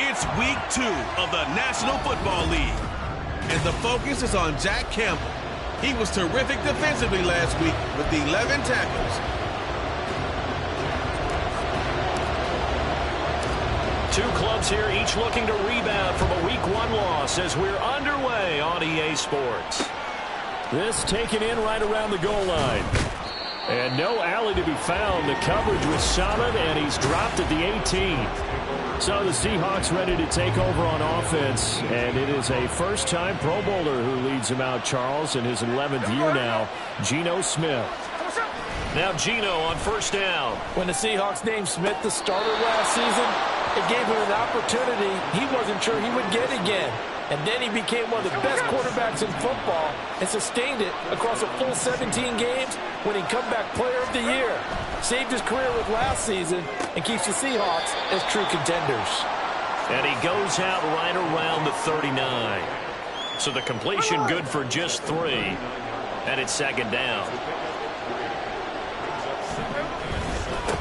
It's week 2 of the National Football League, and the focus is on Jack Campbell. He was terrific defensively last week with 11 tackles. Two clubs here, each looking to rebound from a Week 1 loss as we're underway on EA Sports. This taken in right around the goal line. And no alley to be found. The coverage was solid, and he's dropped at the 18. So the Seahawks ready to take over on offense, and it is a first-time Pro Bowler who leads him out, Charles, in his 11th year now, Geno Smith. Now Geno on first down. When the Seahawks named Smith the starter last season, it gave him an opportunity he wasn't sure he would get again. And then he became one of the best quarterbacks in football and sustained it across a full 17 games, winning comeback player of the year. Saved his career with last season and keeps the Seahawks as true contenders. And he goes out right around the 39. So the completion good for just 3. And it's second down.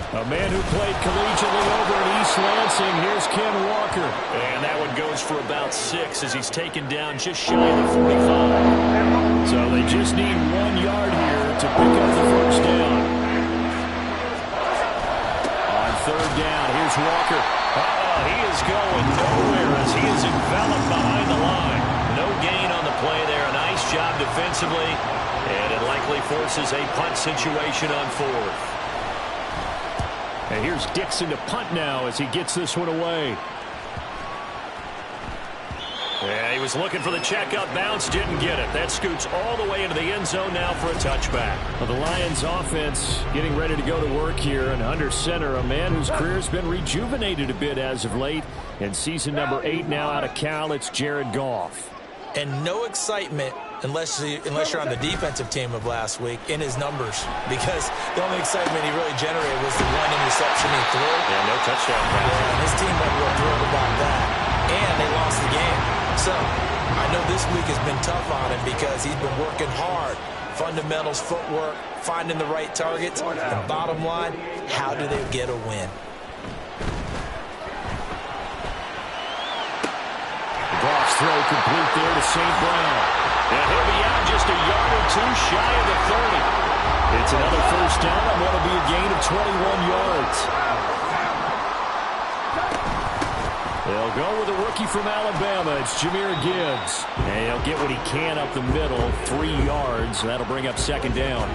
A man who played collegiately over at East Lansing. Here's Ken Walker. And that one goes for about 6 as he's taken down just shy of the 45. So they just need 1 yard here to pick up the first down. On third down, here's Walker. He is going nowhere as he is enveloped behind the line. No gain on the play there. A nice job defensively. And it likely forces a punt situation on 4th. And here's Dixon to punt now as he gets this one away. Yeah, he was looking for the checkup bounce, didn't get it. That scoots all the way into the end zone now for a touchback. Well, the Lions offense getting ready to go to work here, and under center, a man whose career has been rejuvenated a bit as of late. In season number 8 now out of Cal, it's Jared Goff. And no excitement unless you're on the defensive team of last week, in his numbers, because the only excitement he really generated was the one interception he threw. Yeah, no touchdown pass. Yeah, and his team wasn't real thrilled about that, and they lost the game. So I know this week has been tough on him because he's been working hard. Fundamentals, footwork, finding the right targets. And bottom line, how do they get a win? Goff's throw complete there to St. Brown. And he'll be out just a yard or two shy of the 30. It's another first down on what will be a gain of 21 yards. They'll go with a rookie from Alabama. It's Jahmyr Gibbs. And he'll get what he can up the middle, 3 yards. That'll bring up second down.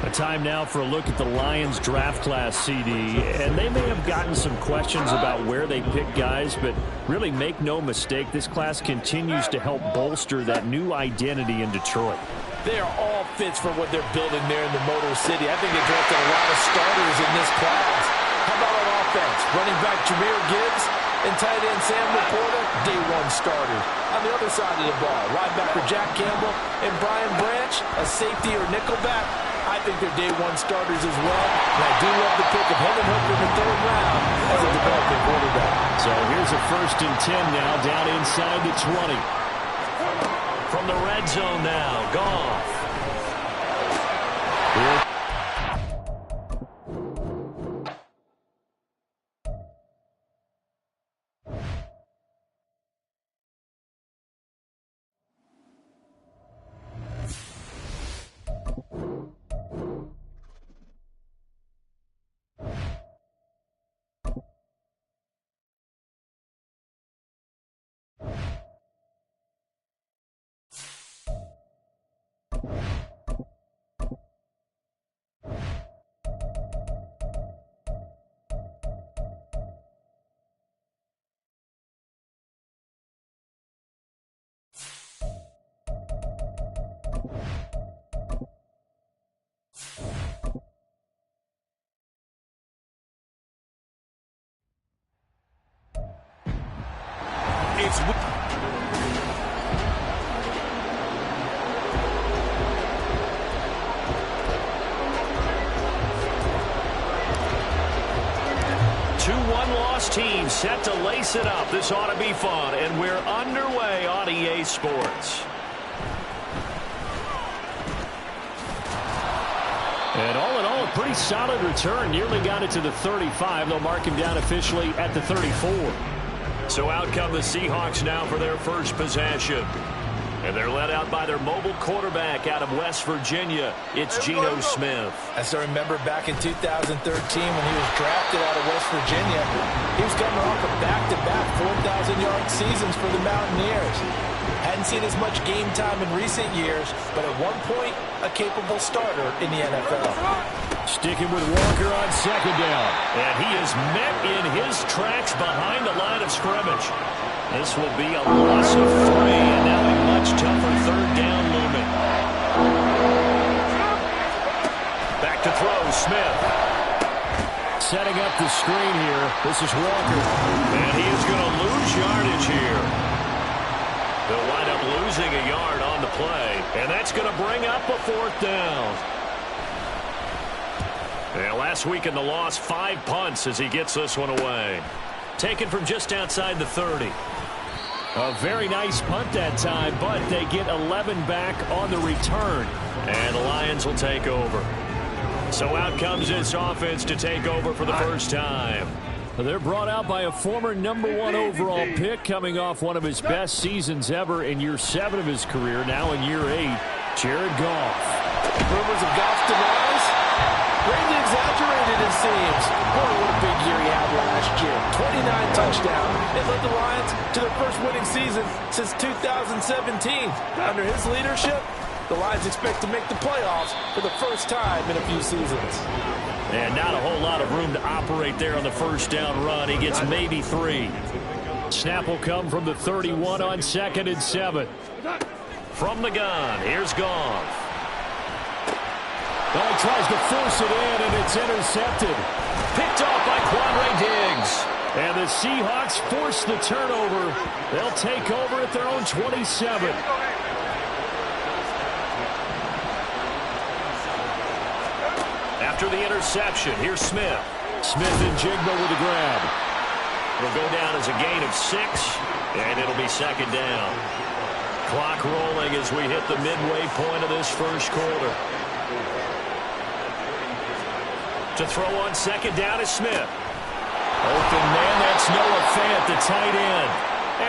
A time now for a look at the Lions draft class, CD. And they may have gotten some questions about where they pick guys, but really make no mistake, this class continues to help bolster that new identity in Detroit. They are all fits for what they're building there in the Motor City. I think they drafted a lot of starters in this class. How about on offense? Running back Jahmyr Gibbs and tight end Sam Laporta, day one starters. On the other side of the ball, linebacker Jack Campbell and Brian Branch, a safety or nickelback. I think they're day one starters as well. And I do love the pick of Hendon Hooker in the 3rd round as a developing quarterback. So here's a 1st and 10 now, down inside the 20. From the red zone now, Goff. It's 2-1 loss team set to lace it up. This ought to be fun, and we're underway on EA Sports. And all in all, a pretty solid return. Nearly got it to the 35. They'll mark him down officially at the 34. So out come the Seahawks now for their first possession. And they're led out by their mobile quarterback out of West Virginia. It's Geno Smith. As I remember back in 2013 when he was drafted out of West Virginia, he was coming off of back-to-back 4,000-yard seasons for the Mountaineers. Hadn't seen as much game time in recent years, but at one point, a capable starter in the NFL. Sticking with Walker on second down. And he is met in his tracks behind the line of scrimmage. This will be a loss of 3, and now a much tougher 3rd down looming. Back to throw, Smith. Setting up the screen here. This is Walker. And he is going to lose yardage here. They'll wind up losing a yard on the play, and that's going to bring up a 4th down. And last week in the loss, 5 punts as he gets this one away. Taken from just outside the 30. A very nice punt that time, but they get 11 back on the return. And the Lions will take over. So out comes this offense to take over for the first time. They're brought out by a former #1 overall pick coming off one of his best seasons ever in year 7 of his career, now in year 8, Jared Goff. Rumors of Goff's demise? Greatly exaggerated, it seems. Boy, what a big year he had last year. 29 touchdowns. It led the Lions to their first winning season since 2017. Under his leadership, the Lions expect to make the playoffs for the first time in a few seasons. And not a whole lot of room to operate there on the first down run. He gets maybe 3. Snap will come from the 31 on 2nd and 7. From the gun, here's Goff. Well, he tries to force it in, and it's intercepted. Picked off by Quandre Diggs. And the Seahawks force the turnover. They'll take over at their own 27. after the interception. Here's Smith. Smith and Jigba with the grab. It'll go down as a gain of 6, and it'll be second down. Clock rolling as we hit the midway point of this first quarter. To throw on second down is Smith. Open man, that's Noah Fant, the tight end.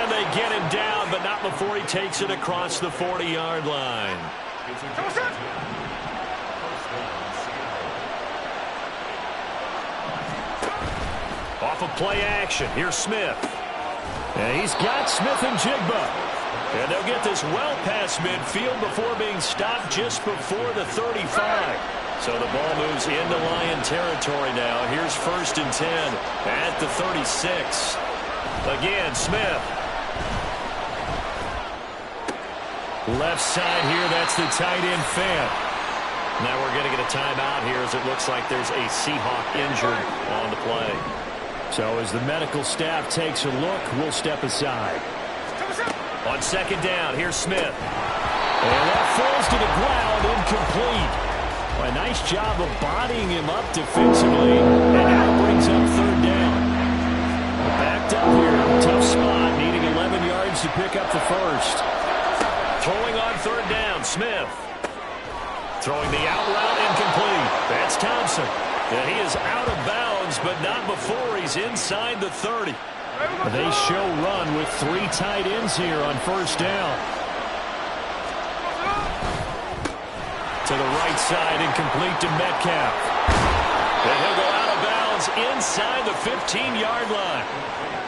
And they get him down, but not before he takes it across the 40-yard line. Off of play action, here's Smith. And he's got Smith and Jigba. And they'll get this well past midfield before being stopped just before the 35. So the ball moves into Lion territory now. Here's 1st and 10 at the 36. Again, Smith. Left side here, that's the tight end Fant. Now we're going to get a timeout here as it looks like there's a Seahawk injured on the play. So as the medical staff takes a look, we'll step aside. On second down, here's Smith. And that falls to the ground, incomplete. A nice job of bodying him up defensively, and now brings up 3rd down. Backed up here, tough spot, needing 11 yards to pick up the first. Throwing on 3rd down, Smith. Throwing the out route, incomplete. That's Thompson. And he is out of bounds, but not before he's inside the 30. They show run with 3 tight ends here on 1st down. To the right side, incomplete to Metcalf. And he'll go out of bounds inside the 15-yard line.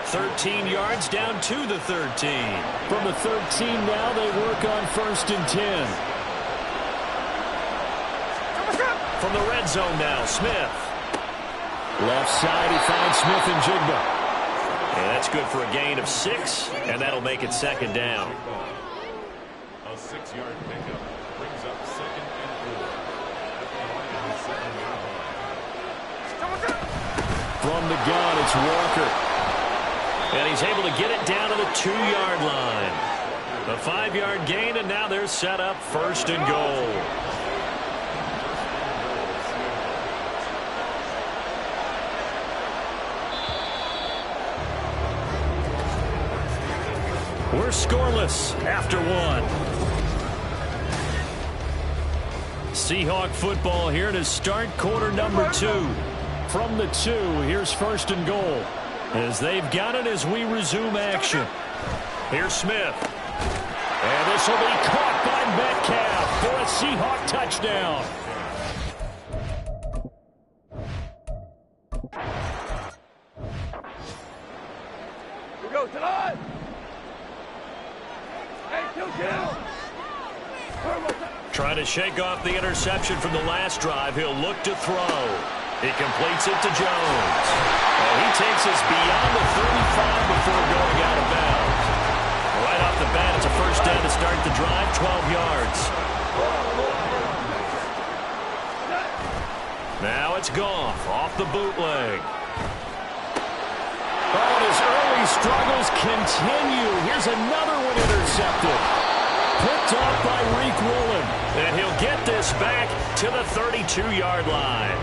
13 yards down to the 13. From the 13 now, they work on 1st and 10. From the red zone now, Smith. Left side, he finds Smith and Jigba. And that's good for a gain of 6, and that'll make it second down. A 6-yard pickup brings up 2nd and 4. From the gun, it's Walker. And he's able to get it down to the 2-yard line. A 5-yard gain, and now they're set up 1st and goal. We're scoreless after 1. Seahawk football here to start quarter number 2. From the 2, here's 1st and goal. As they've got it as we resume action. Here's Smith. And this will be caught by Metcalf for a Seahawk touchdown. We go tonight. Trying to shake off the interception from the last drive. He'll look to throw. He completes it to Jones. And he takes us beyond the 35 before going out of bounds. Right off the bat, it's a 1st down to start the drive, 12 yards. Now it's Goff off the bootleg. Oh, and his early struggles continue. Here's another one intercepted. Picked off by Reek Woolen. And he'll get this back to the 32-yard line.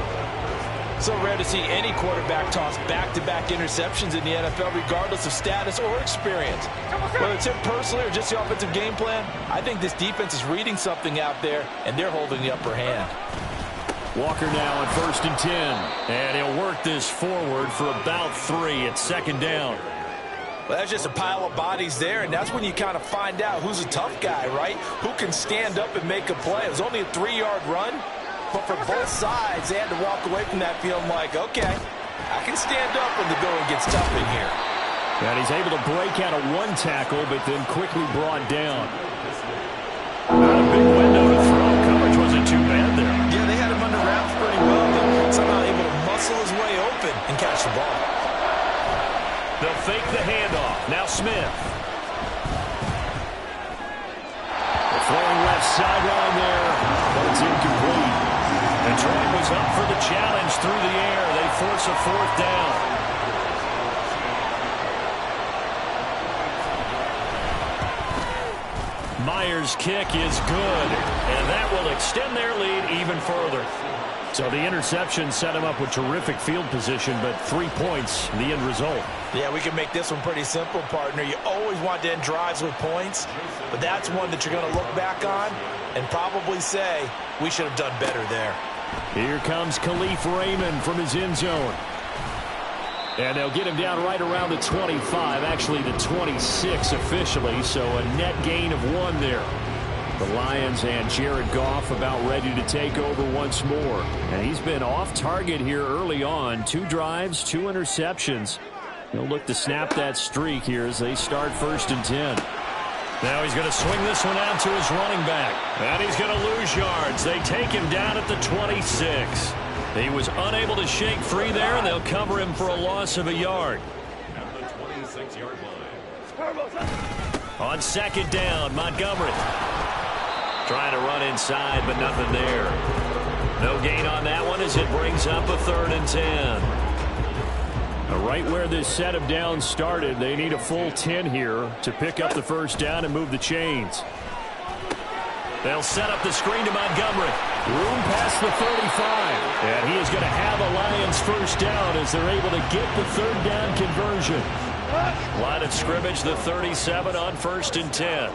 So rare to see any quarterback toss back-to-back interceptions in the NFL, regardless of status or experience. Whether it's him personally or just the offensive game plan, I think this defense is reading something out there, and they're holding the upper hand. Walker now on 1st and 10. And he'll work this forward for about 3 at 2nd down. Well, that's just a pile of bodies there, and that's when you kind of find out who's a tough guy, right? Who can stand up and make a play. It was only a 3-yard run, but for both sides, they had to walk away from that feeling like, okay, I can stand up when the going gets tough in here. And he's able to break out of 1 tackle, but then quickly brought down. Not a big window to throw. Coverage wasn't too bad there. Yeah, they had him under wraps pretty well, but somehow able to muscle his way open and catch the ball. They'll fake the handoff. Now Smith. The throwing left sideline there, but it's incomplete. Detroit was up for the challenge through the air. They force a 4th down. Myers' kick is good, and that will extend their lead even further. So the interception set him up with terrific field position, but 3 points, the end result. Yeah, we can make this one pretty simple, partner. You always want to end drives with points, but that's one that you're going to look back on and probably say, we should have done better there. Here comes Khalif Raymond from his end zone. And they'll get him down right around the 25, actually the 26 officially, so a net gain of 1 there. The Lions and Jared Goff about ready to take over once more. And he's been off target here early on. 2 drives, 2 interceptions. He'll look to snap that streak here as they start 1st and 10. Now he's going to swing this one out to his running back. And he's going to lose yards. They take him down at the 26. He was unable to shake free there, and they'll cover him for a loss of a yard. At the 26-yard line. On 2nd down, Montgomery. Trying to run inside, but nothing there. No gain on that one as it brings up a 3rd and 10. Right where this set of downs started, they need a full 10 here to pick up the 1st down and move the chains. They'll set up the screen to Montgomery. Room past the 35. And he is going to have a Lions 1st down as they're able to get the 3rd down conversion. Line of scrimmage, the 37 on 1st and 10.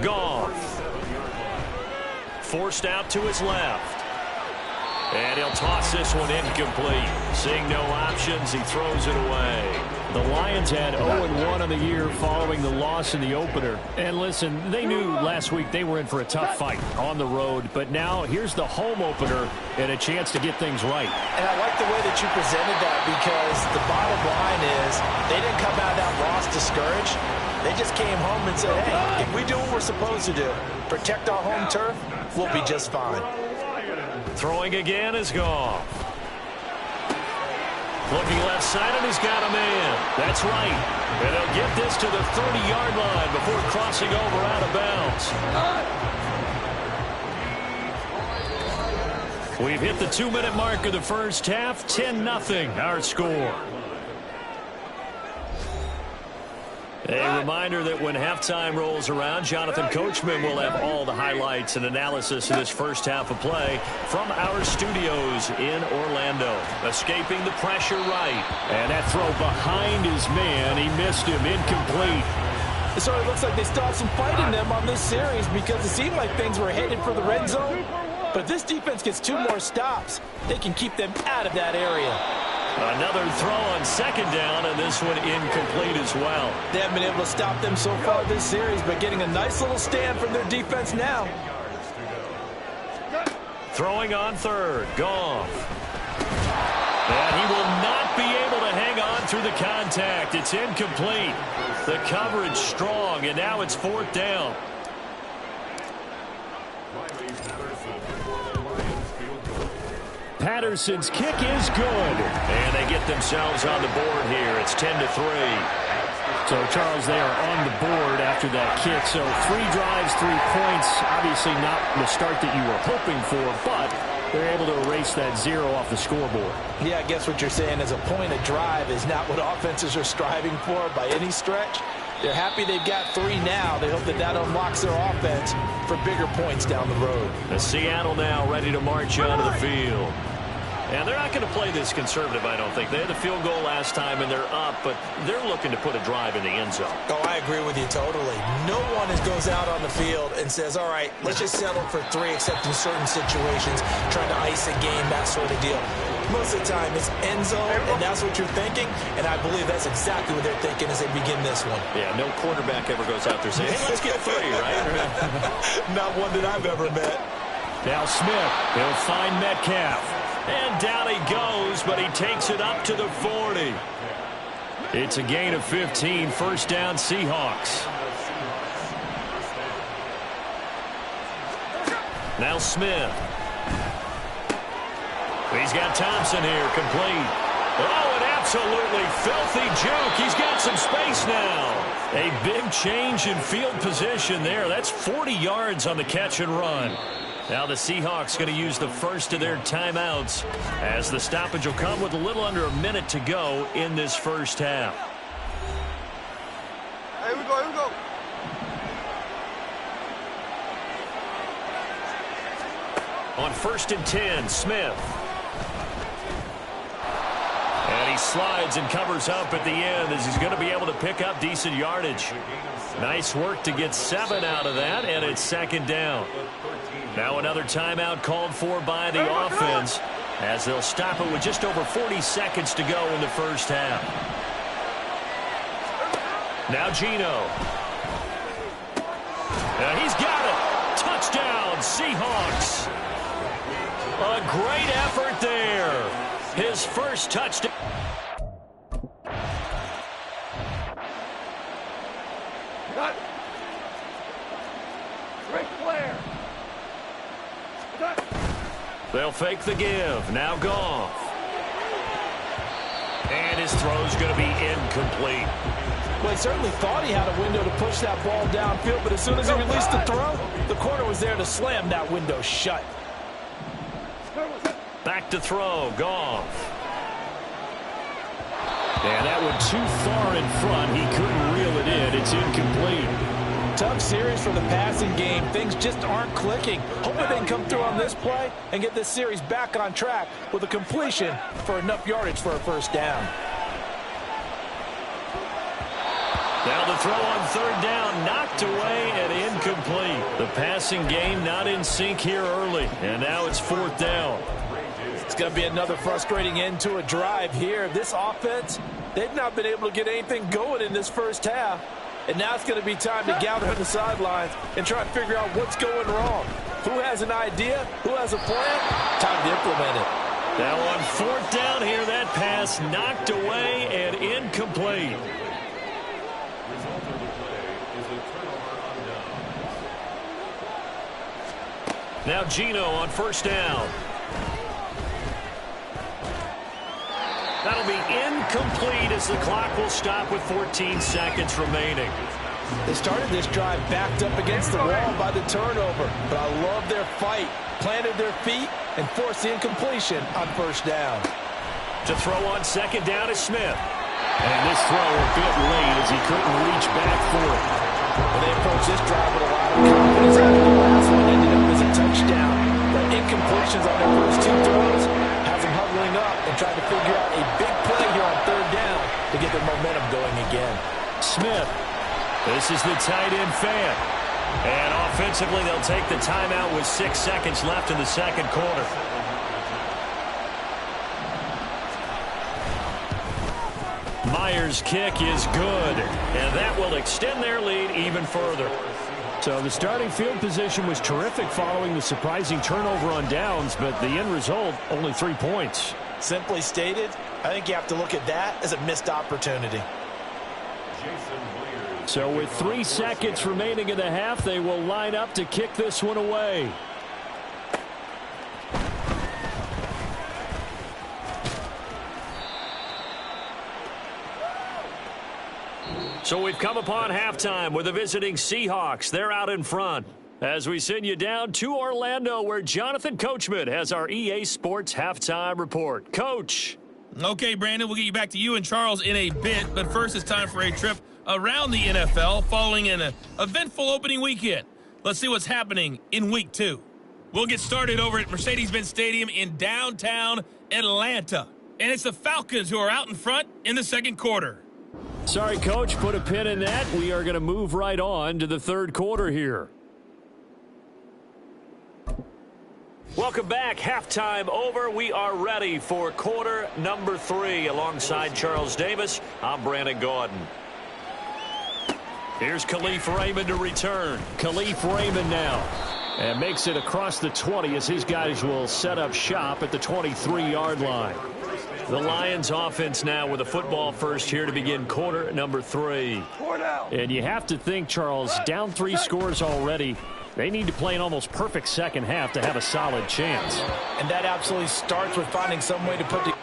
Goff. Forced out to his left. And he'll toss this one incomplete. Seeing no options, he throws it away. The Lions had 0-1 on the year following the loss in the opener. And listen, they knew last week they were in for a tough fight on the road. But now here's the home opener and a chance to get things right. And I like the way that you presented that, because the bottom line is they didn't come out of that loss discouraged. They just came home and said, hey, if we do what we're supposed to do, protect our home turf, we'll be just fine. Throwing again is Goff. Looking left side, and he's got a man. That's right. And they'll get this to the 30-yard line before crossing over out of bounds. We've hit the 2-minute mark of the 1st half. 10-0 our score. A reminder that when halftime rolls around, Jonathan Coachman will have all the highlights and analysis of this 1st half of play from our studios in Orlando. Escaping the pressure right. And that throw behind his man. He missed him. Incomplete. It sort of looks like they still have some fight in them on this series, because it seemed like things were headed for the red zone. But if this defense gets 2 more stops, they can keep them out of that area. Another throw on 2nd down, and this one incomplete as well. They haven't been able to stop them so far this series, but getting a nice little stand from their defense now. Throwing on 3rd, Goff. And he will not be able to hang on through the contact. It's incomplete. The coverage strong, and now it's 4th down. Patterson's kick is good. And they get themselves on the board here. It's 10-3. So, Charles, they are on the board after that kick. So 3 drives, 3 points. Obviously not the start that you were hoping for, but they're able to erase that 0 off the scoreboard. Yeah, I guess what you're saying is a point a drive is not what offenses are striving for by any stretch. They're happy they've got 3 now. They hope that that unlocks their offense for bigger points down the road. The Seattle now ready to march onto the field. And they're not going to play this conservative, I don't think. They had the field goal last time, and they're up, but they're looking to put a drive in the end zone. Oh, I agree with you totally. No one goes out on the field and says, all right, let's just settle for 3, except in certain situations, trying to ice a game, that sort of deal. Most of the time, it's end zone, and that's what you're thinking, and I believe that's exactly what they're thinking as they begin this one. Yeah, no quarterback ever goes out there saying, hey, let's get 3, right? Not one that I've ever met. Now Smith, he'll find Metcalf. And down he goes, but he takes it up to the 40. It's a gain of 15, 1st down Seahawks. Now Smith. He's got Thompson here, complete. Oh, an absolutely filthy juke. He's got some space now. A big change in field position there. That's 40 yards on the catch and run. Now the Seahawks going to use the first of their timeouts as the stoppage will come with a little under a minute to go in this 1st half. Here we go, here we go. On 1st and 10, Smith. And he slides and covers up at the end as he's going to be able to pick up decent yardage. Nice work to get 7 out of that, and it's 2nd down. Now another timeout called for by the offense as they'll stop it with just over 40 seconds to go in the first half. Now Geno. And he's got it. Touchdown, Seahawks. A great effort there. His first touchdown. They'll fake the give. Now Goff. And his throw's going to be incomplete. Well, he certainly thought he had a window to push that ball downfield, but as soon as he released the throw, the corner was there to slam that window shut. Back to throw. Goff. And that one too far in front. He couldn't reel it in. It's incomplete. Tough series for the passing game. Things just aren't clicking. Hoping they can come through on this play and get this series back on track with a completion for enough yardage for a first down. Now the throw on 3rd down, knocked away and incomplete. The passing game not in sync here early, and now it's 4th down. It's going to be another frustrating end to a drive here. This offense, they've not been able to get anything going in this first half. And now it's going to be time to gather on the sidelines and try and figure out what's going wrong. Who has an idea? Who has a plan? Time to implement it. Now on 4th down here, that pass knocked away and incomplete. Result of the play is a turnover on downs. Now Geno on 1st down. That'll be incomplete as the clock will stop with 14 seconds remaining. They started this drive backed up against the wall by the turnover, but I love their fight, planted their feet, and forced the incompletion on 1st down. To throw on 2nd down is Smith. And this throw a bit late as he couldn't reach back for it. When they approached this drive with a lot of confidence after the last one ended up as a touchdown. But incompletions on their first 2 throws has them huddling up and trying to figure out a big play here on 3rd down to get their momentum going again. Smith. This is the tight end fan. And offensively, they'll take the timeout with 6 seconds left in the 2nd quarter. Myers' kick is good, and that will extend their lead even further. So the starting field position was terrific following the surprising turnover on downs, but the end result, only 3 points. Simply stated, I think you have to look at that as a missed opportunity. So with 3 seconds remaining in the half, they will line up to kick this one away. So we've come upon halftime with the visiting Seahawks. They're out in front. As we send you down to Orlando, where Jonathan Coachman has our EA Sports halftime report. Coach. Okay, Brandon, we'll get you back to you and Charles in a bit, but first it's time for a trip around the NFL following an eventful opening weekend. Let's see what's happening in Week 2. We'll get started over at Mercedes-Benz Stadium in downtown Atlanta, and it's the Falcons who are out in front in the 2nd quarter. Sorry, Coach, put a pin in that. We are going to move right on to the 3rd quarter here. Welcome back. Halftime over. We are ready for quarter number 3. Alongside Charles Davis, I'm Brandon Gordon. Here's Khalif Raymond to return. Khalif Raymond now. And makes it across the 20 as his guys will set up shop at the 23-yard line. The Lions offense now with a football first here to begin quarter number 3. And you have to think, Charles, down 3 scores already. They need to play an almost perfect second half to have a solid chance. And that absolutely starts with finding some way to put the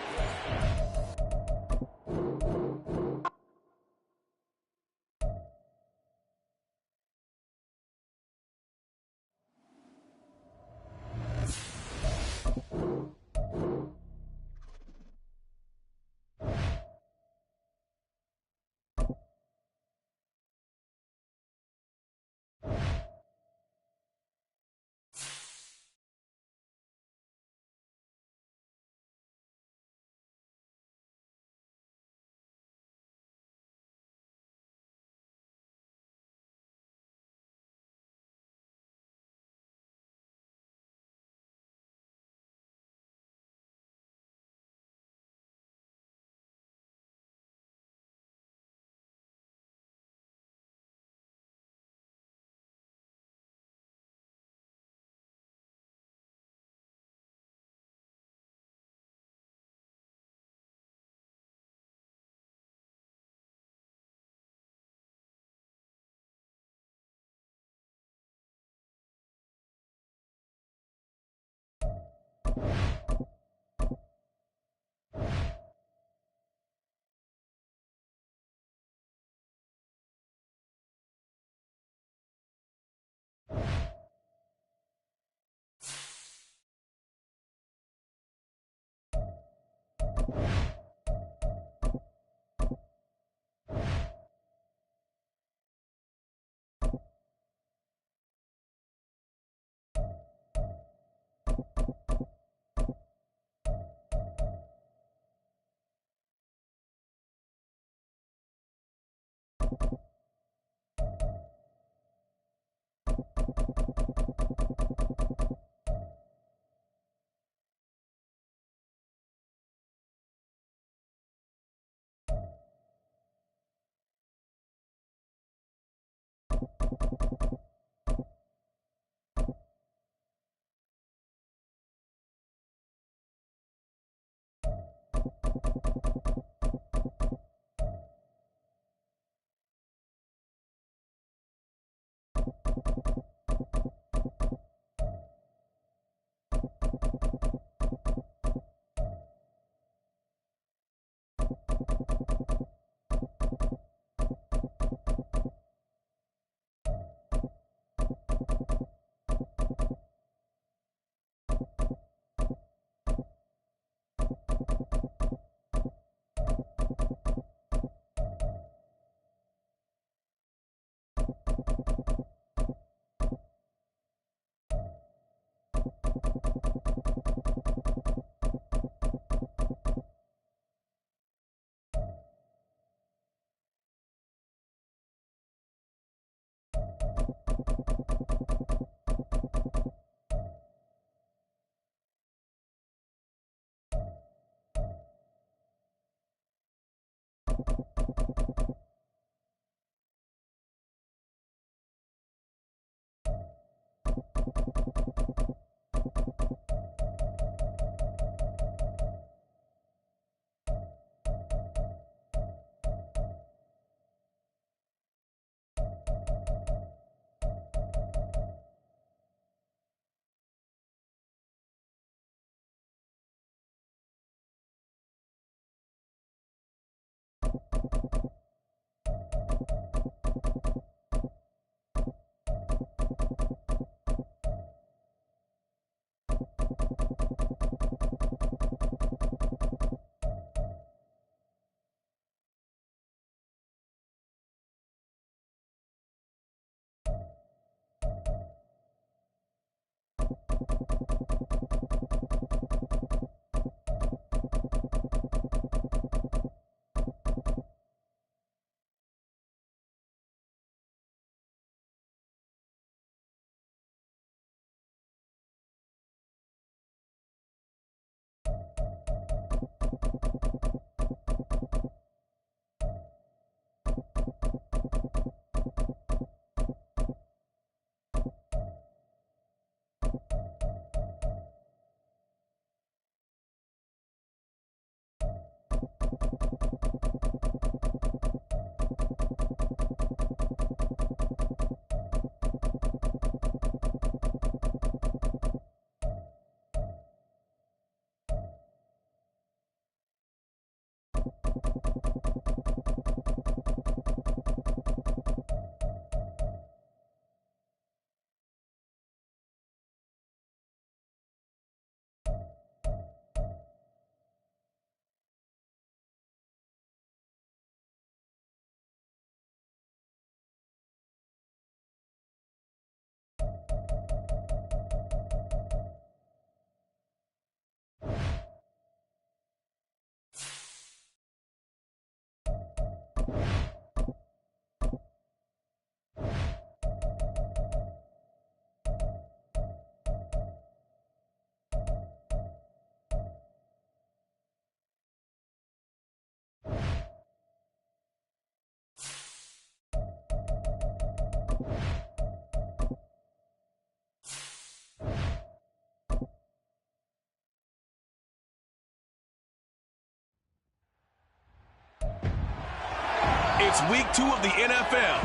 It's week 2 of the NFL,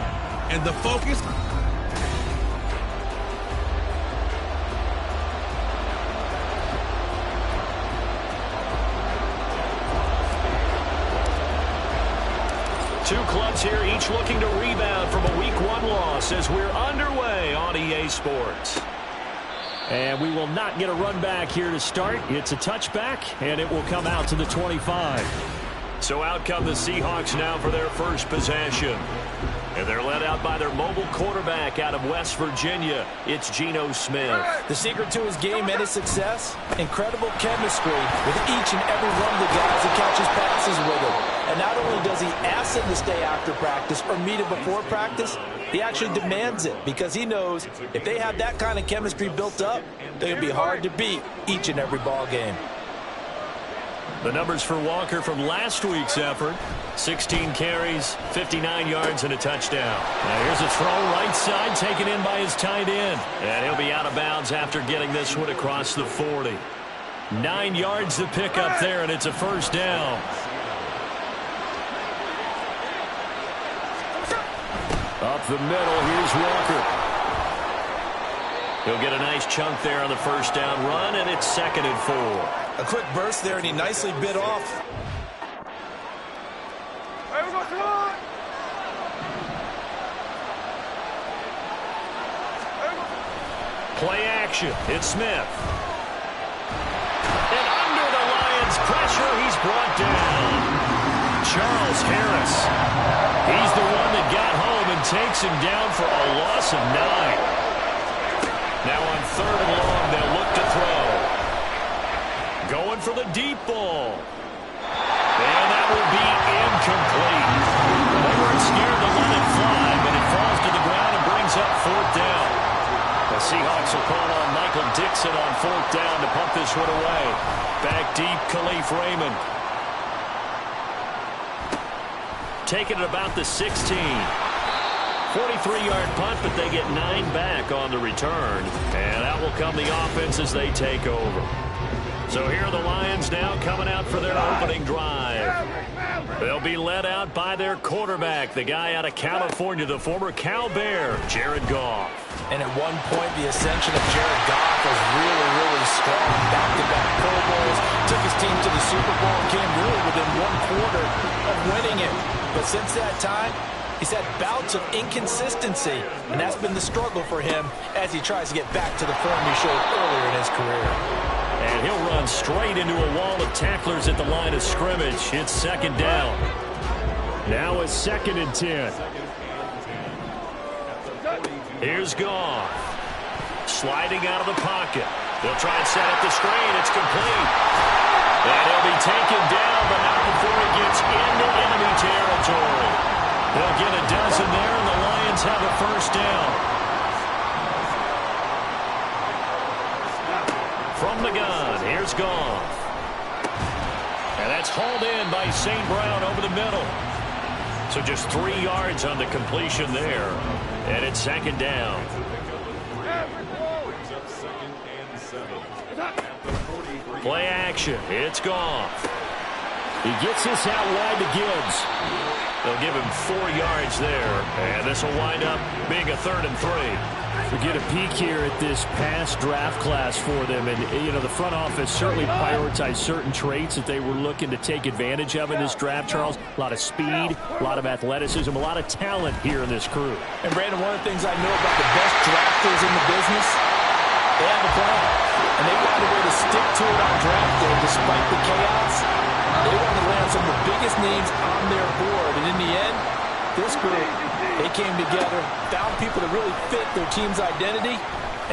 and the focus Two clubs here, each looking to rebound from a Week 1 loss as we're underway on EA Sports. And we will not get a run back here to start. It's a touchback, and it will come out to the 25. So out come the Seahawks now for their first possession. And they're led out by their mobile quarterback out of West Virginia. It's Geno Smith. The secret to his game and his success, incredible chemistry with each and every one of the guys who catches passes with him. And not only does he ask them to stay after practice or meet him before practice, he actually demands it because he knows if they have that kind of chemistry built up, they're going to be hard to beat each and every ball game. The numbers for Walker from last week's effort: 16 carries, 59 yards, and a touchdown. Now here's a throw right side taken in by his tight end. And he'll be out of bounds after getting this one across the 40. 9 yards to pick up there, and it's a first down. Up the middle, here's Walker. He'll get a nice chunk there on the first down run, and it's 2nd and 4. A quick burst there, and he nicely bit off. Play action. It's Smith. And under the Lions' pressure, he's brought down. Charles Harris. He's the one that got home and takes him down for a loss of 9. Now on 3rd and long, they'll look to throw. Going for the deep ball. And that will be incomplete. They weren't scared to let it fly, but it falls to the ground and brings up 4th down. The Seahawks will call on Michael Dixon on 4th down to pump this one away. Back deep, Khalif Raymond. Taking it about the 16. 43-yard punt, but they get 9 back on the return. And out will come the offense as they take over. So here are the Lions now coming out for their opening drive. They'll be led out by their quarterback, the guy out of California, the former Cal Bear, Jared Goff. And at one point, the ascension of Jared Goff was really, really strong. Back-to-back Pro Bowls, took his team to the Super Bowl, and came really within 1 quarter of winning it. But since that time, he's had bouts of inconsistency, and that's been the struggle for him as he tries to get back to the form he showed earlier in his career. And he'll run straight into a wall of tacklers at the line of scrimmage. It's 2nd down. Now it's 2nd and 10. Here's Goff. Sliding out of the pocket. They'll try and set up the screen. It's complete. And he'll be taken down, but not before he gets into enemy territory. They'll get a dozen there, and the Lions have a first down. From the gun, here's Goff. And that's hauled in by St. Brown over the middle. So just 3 yards on the completion there. And it's 2nd down. Play action. It's Goff. He gets this out wide to Gibbs. They'll give him 4 yards there. And this will wind up being a 3rd and 3. We get a peek here at this past draft class for them. And, you know, the front office certainly prioritized certain traits that they were looking to take advantage of in this draft, Charles. A lot of speed, a lot of athleticism, a lot of talent here in this crew. And, Brandon, one of the things I know about the best drafters in the business, they have a plan. And they find a way to stick to it on draft day despite the chaos. They want to land some of the biggest names on their board. And in the end, this group, they came together, found people that really fit their team's identity,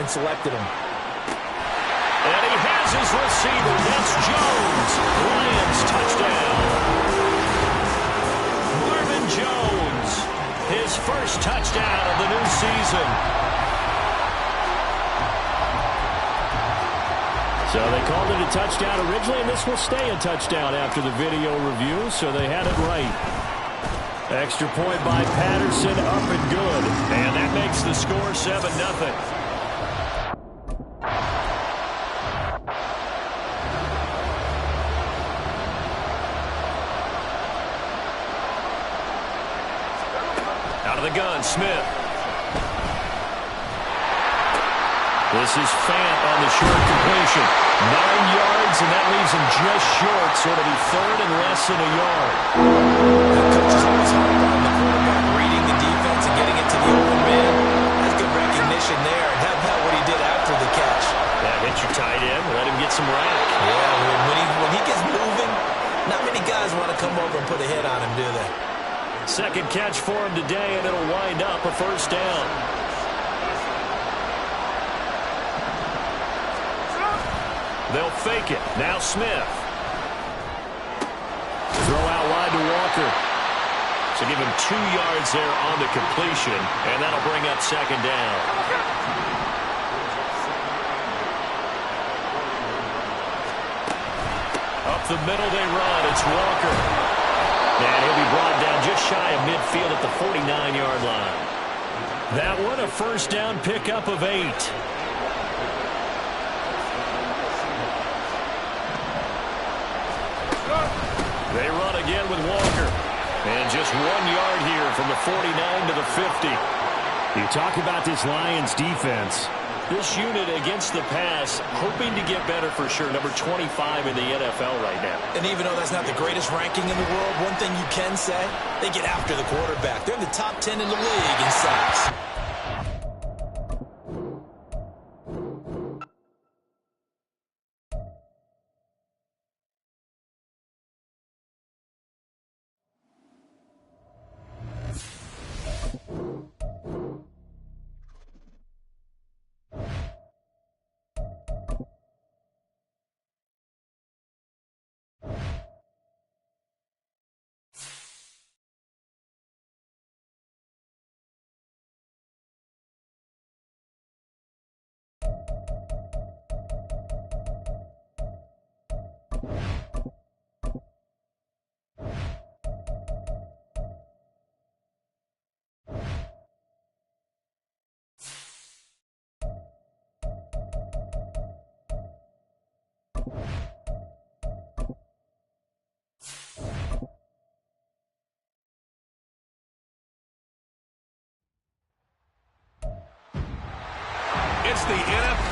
and selected them. And he has his receiver. That's Jones. Lions touchdown. Marvin Jones, his first touchdown of the new season. So they called it a touchdown originally, and this will stay a touchdown after the video review, so they had it right. Extra point by Patterson, up and good. And that makes the score 7-0. Out of the gun, Smith. This is Fant on the short completion. 9 yards, and that leaves him just short, so it'll be third and less than a yard. The coach is always hard on the quarterback, reading the defense and getting it to the open man. That's good recognition there, and how about what he did after the catch? That hit your tight end. Let him get some rack. Yeah, when he gets moving, not many guys want to come over and put a hit on him, do they? Second catch for him today, and it'll wind up a first down. They'll fake it. Now Smith. Throw out wide to Walker. So give him 2 yards there on the completion, and that'll bring up second down. Up the middle they run. It's Walker. And he'll be brought down just shy of midfield at the 49-yard line. That one a first down pickup of 8. They run again with Walker. And just 1 yard here from the 49 to the 50. You talk about this Lions defense. This unit against the pass, hoping to get better for sure. Number 25 in the NFL right now. And even though that's not the greatest ranking in the world, one thing you can say, they get after the quarterback. They're in the top 10 in the league in sacks. It's the NFL.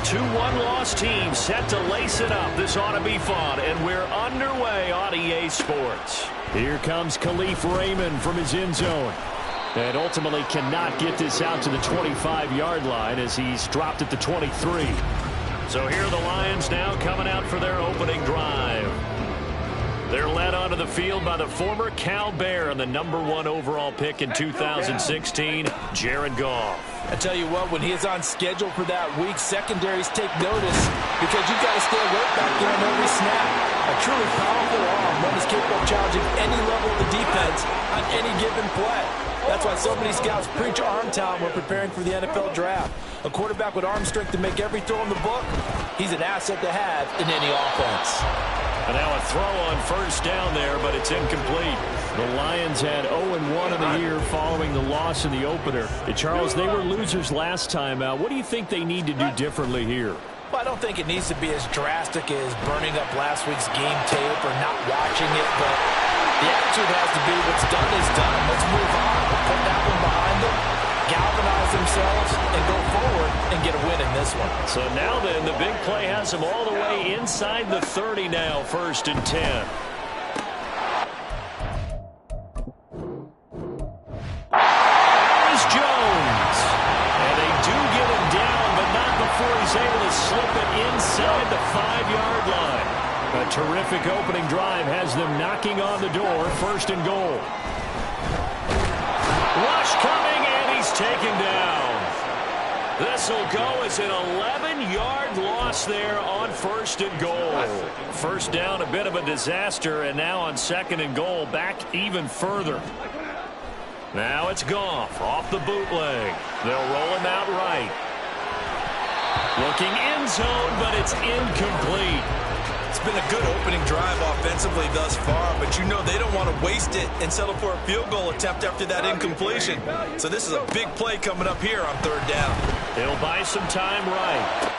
2-1 loss team set to lace it up. This ought to be fun, and we're underway on EA Sports. Here comes Khalif Raymond from his end zone. And ultimately cannot get this out to the 25-yard line as he's dropped at the 23. So here are the Lions now coming out for their opening drive. They're led onto the field by the former Cal Bear and the #1 overall pick in 2016, Jared Goff. I tell you what, when he is on schedule for that week, secondaries take notice because you've got to stay alert back there on every snap. A truly powerful arm, one is capable of challenging any level of the defense on any given play. That's why so many scouts preach arm talent when preparing for the NFL draft. A quarterback with arm strength to make every throw in the book, he's an asset to have in any offense. And now a throw on first down there, but it's incomplete. The Lions had 0-1 in the year following the loss in the opener. Hey, Charles, they were losers last time out. What do you think they need to do differently here? Well, I don't think it needs to be as drastic as burning up last week's game tape or not watching it, but the attitude has to be what's done is done. Let's move on. Put that one behind them, galvanize themselves, and go forward and get a win in this one. So now then, the big play has them all the way inside the 30 now, 1st and 10. There's Jones. And they do get him down, but not before he's able to slip it inside the 5-yard line. A terrific opening drive has them knocking on the door, 1st and goal. Rush coming, and he's taken down. This will go as an 11-yard loss there on 1st and goal. First down, a bit of a disaster, and now on 2nd and goal, back even further. Now it's Goff off the bootleg. They'll roll him out right. Looking end zone, but it's incomplete. It's been a good opening drive offensively thus far, but you know they don't want to waste it and settle for a field goal attempt after that incompletion. So this is a big play coming up here on 3rd down. They'll buy some time right.